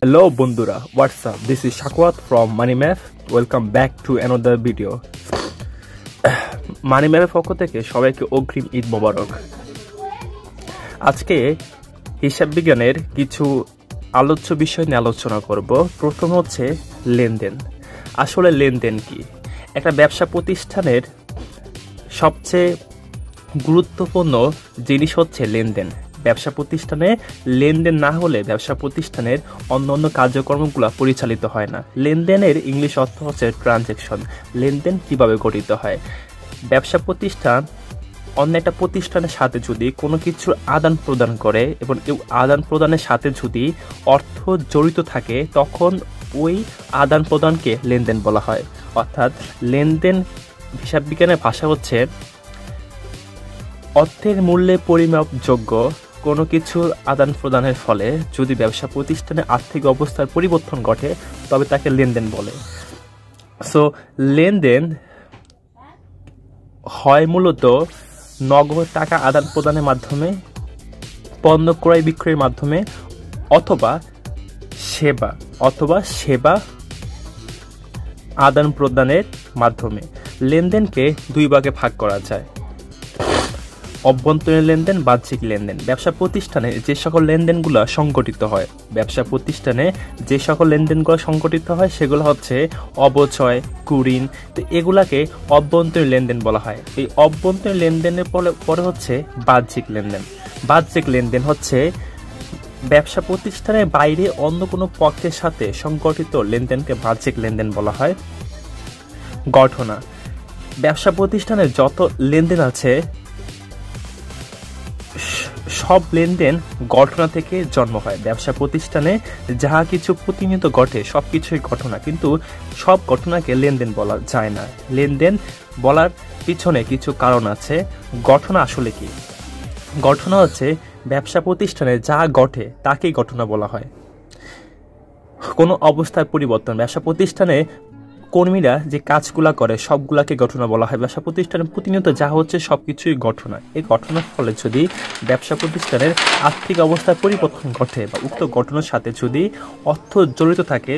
Hello বন্ধুরা, what's up? This is Shakwat from MoneyMap. Welcome back to another video. MoneyMap পক্ষ থেকে সবাইকে অগ্রিম ঈদ মোবারক। আজকে হিসাব বিজ্ঞানের কিছু আলোচ্য বিষয় নিয়ে আলোচনা করব। প্রথম হচ্ছে লেনদেন। আসলে লেনদেন কি? একটা ব্যবসা প্রতিষ্ঠানের সবচেয়ে গুরুত্বপূর্ণ জিনিস হচ্ছে লেনদেন। ব্যবসা প্রতিষ্ঠানে লেনদেন না হলে ব্যবসা প্রতিষ্ঠানের অন্য কার্যক্রমগুলো পরিচালিত হয় না। লেনদেনের ইংলিশ অর্থ হচ্ছে ট্রানজ্যাকশন। লেনদেন কিভাবে গঠিত হয়? ব্যবসা প্রতিষ্ঠান অন্য একটা প্রতিষ্ঠানের সাথে যদি কোনো কিছুর আদান প্রদান করে এবং এই আদান প্রদানের সাথে যদি অর্থ জড়িত থাকে, তখন ওই আদান প্রদানকে লেনদেন বলা হয়। অর্থাৎ লেনদেন হিসাব বিজ্ঞানের ভাষা হচ্ছে অর্থের মূল্যে পরিমাপযোগ্য কোনো কিছুর আদান প্রদানের ফলে যদি ব্যবসা প্রতিষ্ঠানের আর্থিক অবস্থার পরিবর্তন ঘটে, তবে তাকে লেনদেন বলে। সো লেনদেন হয় মূলত নগদ টাকা আদান প্রদানের মাধ্যমে, পণ্য ক্রয় বিক্রয়ের মাধ্যমে, অথবা সেবা আদান প্রদানের মাধ্যমে। লেনদেনকে দুই ভাগে ভাগ করা যায়: অভ্যন্তরীণ লেনদেন, বাহ্যিক লেনদেন। ব্যবসা প্রতিষ্ঠানে যে সকল লেনদেনগুলো সংগঠিত হয় সেগুলো হচ্ছে অবচয়, কুরিন। তো এগুলাকে অভ্যন্তরীণ লেনদেন বলা হয়। এই অভ্যন্তরীণ লেনদেনের পরে হচ্ছে বাহ্যিক লেনদেন। বাহ্যিক লেনদেন হচ্ছে ব্যবসা প্রতিষ্ঠানের বাইরে অন্য কোনো পক্ষের সাথে সংগঠিত লেনদেনকে বাহ্যিক লেনদেন বলা হয়। গঠনা: ব্যবসা প্রতিষ্ঠানের যত লেনদেন আছে সব লেনদেন ঘটনা থেকে জন্ম হয়। ব্যবসা প্রতিষ্ঠানে যাহা কিছু প্রতিনিয়ত ঘটে সবকিছুই ঘটনা, কিন্তু সব ঘটনাকে লেনদেন বলা যায় না। লেনদেন বলার পিছনে কিছু কারণ আছে। ঘটনা আসলে কি? ঘটনা হচ্ছে ব্যবসা প্রতিষ্ঠানে যা ঘটে তাকেই ঘটনা বলা হয়। কোনো অবস্থার পরিবর্তন: ব্যবসা প্রতিষ্ঠানে কর্মীরা যে কাজগুলা করে সবগুলাকে ঘটনা বলা হয়। ব্যবসা প্রতিষ্ঠানে প্রতিনিয়ত যা হচ্ছে সবকিছুই ঘটনা। এই ঘটনার ফলে যদি ব্যবসা প্রতিষ্ঠানের আর্থিক অবস্থার পরিবর্তন ঘটে বা উক্ত ঘটনার সাথে যদি অর্থ জড়িত থাকে,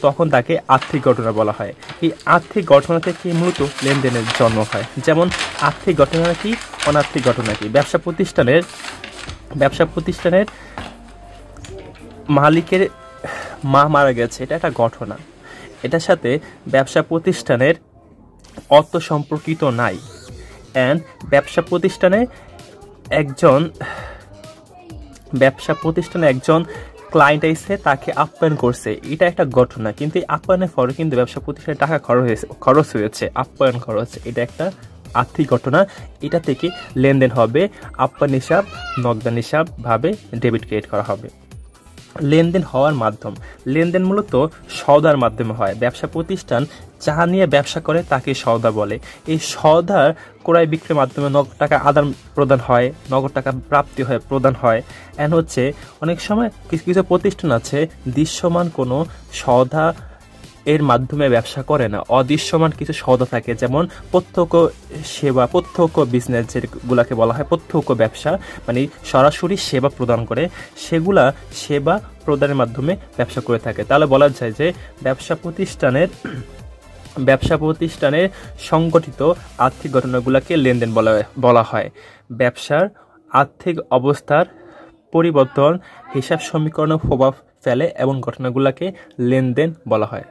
তখন তাকে আর্থিক ঘটনা বলা হয়। এই আর্থিক ঘটনা থেকে মূলত লেনদেনের জন্ম হয়। যেমন আর্থিক ঘটনা কি, অনার্থিক ঘটনা কি? ব্যবসা প্রতিষ্ঠানের মালিকের মা মারা গেছে, এটা একটা ঘটনা। এটার সাথে ব্যবসা প্রতিষ্ঠানের অর্থ সম্পর্কিত নাই। ব্যবসা প্রতিষ্ঠানে একজন ক্লায়েন্ট এসে তাকে আপ্যায়ন করছে, এটা একটা ঘটনা। কিন্তু এই আপ্যায়নের পরে কিন্তু ব্যবসা প্রতিষ্ঠানে টাকা খরচ হয়েছে, আপ্যায়ন খরচ, এটা একটা আর্থিক ঘটনা। এটা থেকে লেনদেন হবে। আপ্যায়ন হিসাব, নগদান হিসাব ভাবে ডেবিট ক্রেডিট করা হবে। লেনদেন হওয়ার মাধ্যম: লেনদেন মূলত সওদার মাধ্যমে হয়। ব্যবসা প্রতিষ্ঠান যাহা নিয়ে ব্যবসা করে তাকে সওদা বলে। এই সওদার ক্রয় বিক্রির মাধ্যমে নগদ টাকা আদান প্রদান হয়, নগদ টাকা প্রাপ্তি হয়, প্রদান হয়। হচ্ছে অনেক সময় কিছু কিছু প্রতিষ্ঠান আছে দৃশ্যমান কোনো সওদা এর মাধ্যমে ব্যবসা করে না, অদৃশ্যমান কিছু সওদা থাকে। যেমন প্রত্যক্ষ বিজনেস যেগুলাকে বলা হয় প্রত্যক্ষ ব্যবসা, মানে সরাসরি সেবা প্রদান করে, সেগুলা সেবা প্রদানের মাধ্যমে ব্যবসা করে থাকে। তাহলে বলা যায় যে ব্যবসা প্রতিষ্ঠানের সংগঠিত আর্থিক ঘটনাগুলোকে লেনদেন বলা হয়। ব্যবসার আর্থিক অবস্থার পরিবর্তন হিসাব সমীকরণে প্রভাব ফেলে এবং ঘটনাগুলোকে লেনদেন বলা হয়।